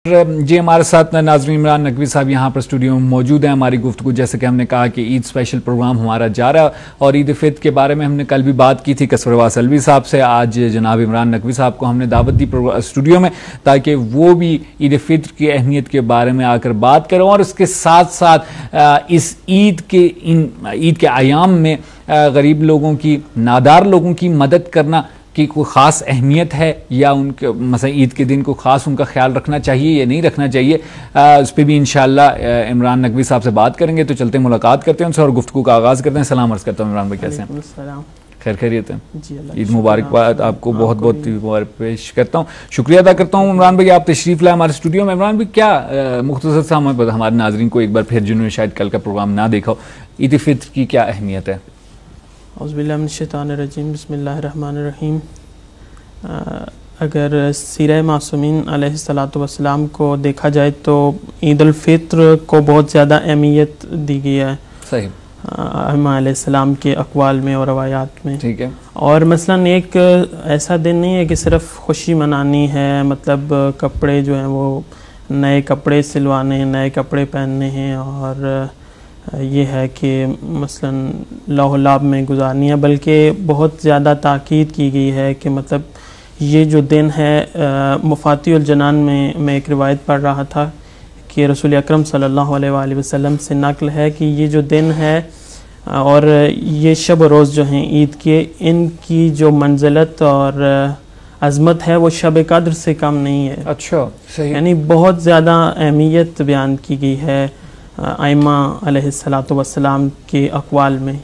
जी हमारे साथ नाज़रीन इमरान नकवी साहब यहाँ पर स्टूडियो में मौजूद हैं। हमारी गुफ्तगू जैसे कि हमने कहा कि ईद स्पेशल प्रोग्राम हमारा जा रहा है और ईद फित्र के बारे में हमने कल भी बात की थी कसरवास अलवी साहब से। आज जनाब इमरान नकवी साहब को हमने दावत दी स्टूडियो में ताकि वो भी ईद फित्र की अहमियत के बारे में आकर बात करें और उसके साथ साथ इस ईद के आयाम में गरीब लोगों की, नादार लोगों की मदद करना की कोई ख़ास अहमियत है या उनके मसला ईद के दिन को ख़ास उनका ख्याल रखना चाहिए या नहीं रखना चाहिए, उस पर भी इंशाअल्लाह इमरान नकवी साहब से बात करेंगे। तो चलते मुलाकात करते हैं उनसे और गुफ्तगू का आगाज़ करते हैं। सलाम अर्ज़ करता हूँ इमरान भाई, कैसे हैं? खैर खैरियत है? ईद मुबारकबाद आपको बहुत बहुत मुबारक पेश करता हूँ, शुक्रिया अदा करता हूँ इमरान भाई आप तशरीफ़ लाए हमारे स्टूडियो में। इमरान भाई क्या मुख्तसर सा हमारे नाज़रीन को एक बार फिर जिन्होंने शायद कल का प्रोग्राम ना देखा हो, ईद फित्र की क्या अहमियत है? औज़ुबिल्लाहिमिनश्शैतानिर्रजीम बिस्मिल्लाहिर्रहमानिर्रहीम। अगर सीरह मासूमीन अलैहिस्सलातु वस्सलाम को देखा जाए तो ईद उल फित्र को बहुत ज़्यादा अहमियत दी गई है सही अइम्मा अलैहिस्सलाम के अक़वाल में और रवायात में। ठीक है। और मसलन एक ऐसा दिन नहीं है कि सिर्फ खुशी मनानी है, मतलब कपड़े जो हैं वो नए कपड़े सिलवाने हैं, नए कपड़े पहनने हैं और ये है कि मसलन लौह लाभ में गुजारनी है, बल्कि बहुत ज़्यादा ताकीद की गई है कि मतलब ये जो दिन है मुफ़ातिउल जनान में मैं एक रिवायत पढ़ रहा था कि रसूल अकरम सल्लल्लाहु अलैहि वसल्लम से नक़ल है कि ये जो दिन है और ये शब रोज़ जो हैं ईद के, इनकी जो मंजिलत और अज़मत है वो शब कद्र से कम नहीं है। अच्छा सही। यानी बहुत ज़्यादा अहमियत बयान की गई है आइम्मा अलैहिस्सलातु वस्सलाम के अक़वाल में।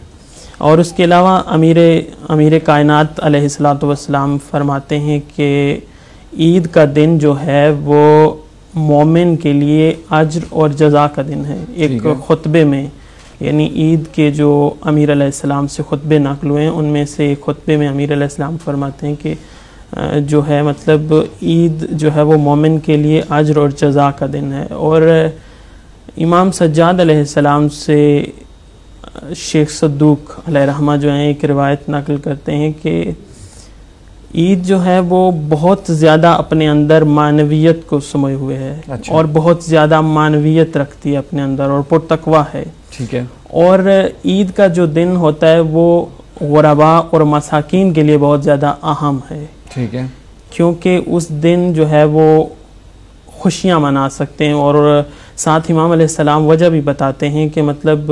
और उसके अलावा अमीर कायनात अलैहिस्सलातु वस्सलाम फरमाते हैं कि ईद का दिन जो है वो मोमिन के लिए अज्र और जज़ा का दिन है। एक खुतबे में, यानी ईद के जो अमीर अलैहिस्सलाम से खुतबे नक़ल हुए हैं उनमें से एक खुतबे में अमीर अलैहिस्सलाम फरमाते हैं कि जो है मतलब ईद जो है वो मोमिन के लिए अज्र और जज़ा का दिन है। और इमाम सज्जाद अलैहिस्सलाम से शेख सद्दूक अलैहिर्रहमा जो हैं एक रिवायत नकल करते हैं कि ईद जो है वो बहुत ज़्यादा अपने अंदर मानवियत को समोए हुए है। अच्छा। और बहुत ज़्यादा मानवियत रखती है अपने अंदर और पुरतकवा है। ठीक है। और ईद का जो दिन होता है वो गुरबा और मसाकीन के लिए बहुत ज़्यादा अहम है। ठीक है। क्योंकि उस दिन जो है वो खुशियाँ मना सकते हैं और साथ इमाम अलैहिस्सलाम वजह भी बताते हैं कि मतलब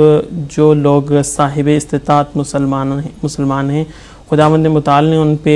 जो लोग साहिब इस्तिताअत मुसलमान हैं खुदावंद मुताल ने उन पे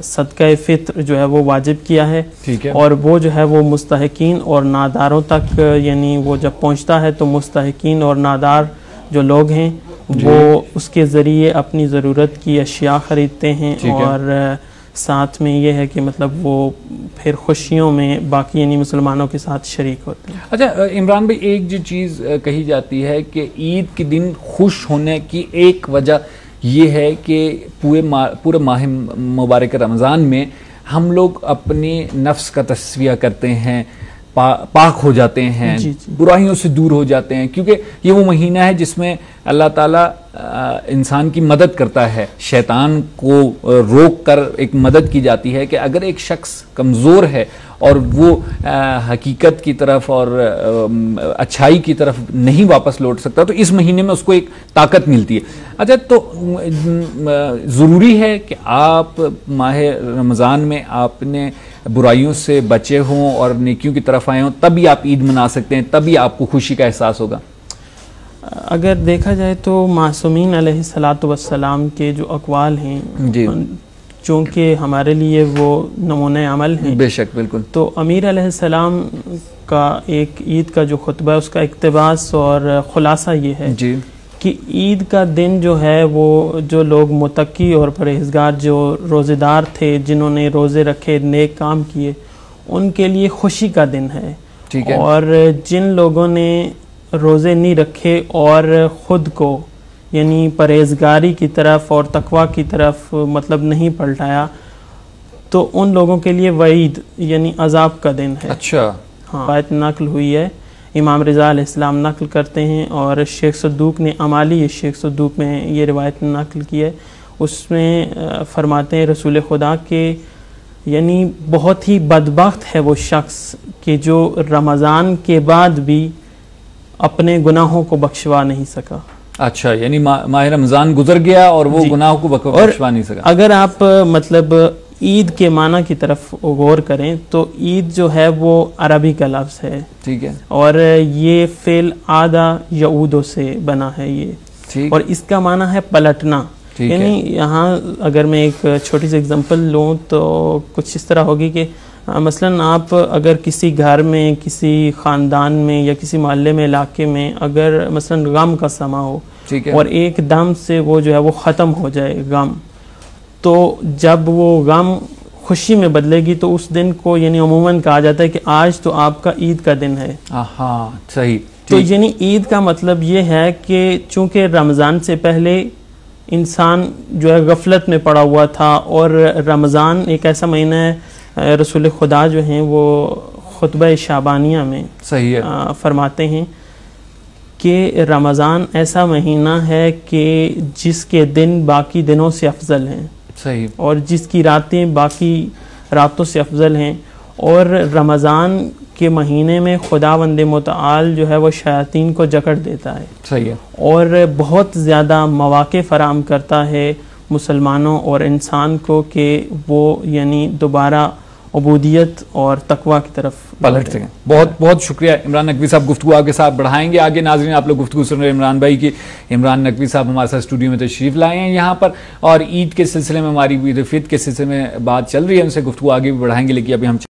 सदका फित्र जो है वो वाजिब किया है। ठीक है। और वो जो है वो मुस्तहिकीन और नादारों तक, यानी वो जब पहुंचता है तो मुस्तहिकीन और नादार जो लोग हैं वो उसके ज़रिए अपनी ज़रूरत की अशिया ख़रीदते हैं और साथ में ये है कि मतलब वो फिर खुशियों में बाकी यानी मुसलमानों के साथ शरीक होते हैं। अच्छा इमरान भाई, एक जो चीज़ कही जाती है कि ईद के दिन खुश होने की एक वजह ये है कि पूरे माह मुबारक रमज़ान में हम लोग अपने नफ्स का तस्विया करते हैं, पाक हो जाते हैं, बुराइयों से दूर हो जाते हैं, क्योंकि ये वो महीना है जिसमें अल्लाह ताला इंसान की मदद करता है। शैतान को रोक कर एक मदद की जाती है कि अगर एक शख्स कमज़ोर है और वो हकीकत की तरफ और अच्छाई की तरफ नहीं वापस लौट सकता तो इस महीने में उसको एक ताकत मिलती है। अच्छा, तो ज़रूरी है कि आप माह रमज़ान में आपने बुराइयों से बचे हों और नेकियों की तरफ आए हों, तभी आप ईद मना सकते हैं, तभी आपको खुशी का एहसास होगा। अगर देखा जाए तो मासूमीन अलैहिस्सलातु वस्सलाम के जो अक़वाल हैं चूँकि हमारे लिए वो नमूने अमल हैं। बेशक, बिल्कुल। तो अमीर अलैहिस्सलाम का एक ईद का जो खुतबा है उसका इक़्तिबास और ख़ुलासा ये है जी कि ईद का दिन जो है वो जो लोग मुत्तकी और परहेज़गार जो रोज़ेदार थे, जिन्होंने रोज़े रखे, नेक काम किए, उनके लिए खुशी का दिन है। ठीक है। और जिन लोगों ने रोज़े नहीं रखे और ख़ुद को यानी परहेज़गारी की तरफ और तकवा की तरफ मतलब नहीं पलटाया, तो उन लोगों के लिए वईद यानी अज़ाब का दिन है। अच्छा। हाँ, आयत नकल हुई है, इमाम रिज़ा अलैहिस्सलाम नकल करते हैं और शेख सद्दूक ने अमाली शेख सद्दूक में ये रिवायत नकल की है। उसमें फरमाते हैं रसूल खुदा के यानी बहुत ही बदबख्त है वो शख्स कि जो रमज़ान के बाद भी अपने गुनाहों को बख्शवा नहीं सका। अच्छा, यानी माह रमज़ान गुजर गया और वो गुनाहों को बख्शवा नहीं सका। अगर आप मतलब ईद के माना की तरफ गौर करें तो ईद जो है वो अरबी का लफ्ज़ है, ठीक है, और ये फ़ेल आदा यऊदो से बना है ये, और इसका माना है पलटना। यानी यहाँ अगर मैं एक छोटी सी एग्जांपल लूँ तो कुछ इस तरह होगी कि मसलन आप अगर किसी घर में, किसी ख़ानदान में या किसी मोहल्ले में, इलाके में अगर मसलन गम का समा हो और एकदम से वो जो है वो ख़त्म हो जाए गम, तो जब वो गम खुशी में बदलेगी तो उस दिन को यानी अमूमन कहा जाता है कि आज तो आपका ईद का दिन है। हाँ, सही। तो यानी ईद का मतलब ये है कि चूँकि रमज़ान से पहले इंसान जो है गफलत में पड़ा हुआ था, और रमज़ान एक ऐसा महीना है, रसूल खुदा जो हैं वो खुतबा शाबानिया में सही है फरमाते हैं कि रमज़ान ऐसा महीना है कि जिसके दिन बाकी दिनों से अफजल हैं, सही, और जिसकी रातें बाकी रातों से अफजल हैं, और रमज़ान के महीने में खुदावंद मुतआल जो है वो शयातीन को जकड़ देता है, सही है, और बहुत ज़्यादा मौक़े फराहम करता है मुसलमानों और इंसान को कि वो यानी दोबारा उबूदियत और तकवा की तरफ पलट सकें। बहुत बहुत शुक्रिया इमरान नकवी साहब, गुफ्तगू आपके साथ बढ़ाएंगे आगे। नाज़रीन, आप लोग गुफ्तगू सुन रहे हैं इमरान भाई की। इमरान नकवी साहब हमारे साथ स्टूडियो में तशरीफ़ लाए हैं यहाँ पर, और ईद के सिलसिले में, हमारी ईद-उल-फितर के सिलसिले में बात चल रही है, उनसे गुफ्तगू आगे भी बढ़ाएंगे, लेकिन अभी हम